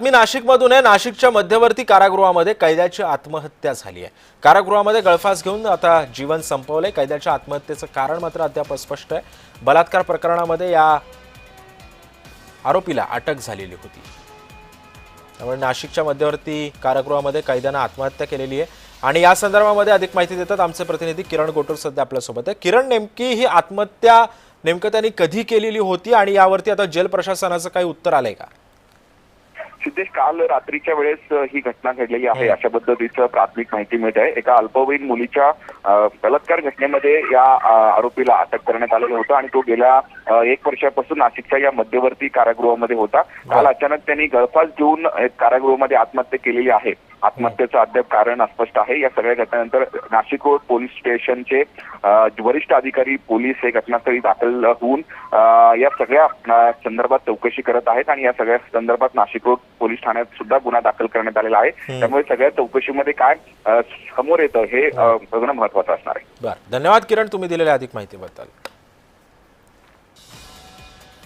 मी नाशिकमधून आहे। नाशिकच्या मध्यवर्ती कारागृहामध्ये कैद्याची आत्महत्या झाली आहे। कारागृहामध्ये गळफास घेऊन आता जीवन संपवले। कैद्याच्या आत्महत्येचं कारण मात्र अद्याप अस्पष्ट आहे। बलात्कार प्रकरणामध्ये या आरोपीला अटक झालेली होती। त्यामुळे नाशिकच्या मध्यवर्ती कारागृहामध्ये कैद्याने आत्महत्या केलेली आहे आणि या संदर्भामध्ये अधिक माहिती देतात आमचे प्रतिनिधी किरण गोटूर सध्या आपल्या सोबत आहे। किरण, नेमकी ही आत्महत्या त्यांनी कधी केलेली होती आणि यावरती आता जेल प्रशासनाचं काही उत्तर आलंय का? सिद्धेश, काल रात्रीच्या वेळेस ही घटना घडलेली आहे अशा पद्धतीचं प्राथमिक माहिती मिळत आहे। एका अल्पवयीन मुलीच्या बलात्कार घटनेमध्ये या आरोपीला अटक करण्यात आलेलं होतं आणि तो गेल्या 1 वर्षापासून नाशिकच्या या मध्यवर्ती कारागृहामध्ये होता। काल अचानक त्यांनी गळफास घेऊन कारागृहामध्ये आत्महत्या केलेली आहे। आत्महत्येचं अद्याप कारण अस्पष्ट आहे। या सगळ्या घटनेनंतर नाशिक रोड पोलीस स्टेशनचे वरिष्ठ अधिकारी पोलीस हे घटनास्थळी दाखल होऊन या सगळ्या संदर्भात चौकशी करत आहेत आणि या सगळ्या संदर्भात नाशिक रोड पोलीस ठाण्यात सुद्धा गुन्हा दाखल करण्यात आलेला आहे। त्यामुळे सगळ्या चौकशीमध्ये काय समोर येतं हे बघणं महत्त्वाचं असणार आहे। धन्यवाद किरण, तुम्ही दिलेल्या अधिक माहितीबद्दल।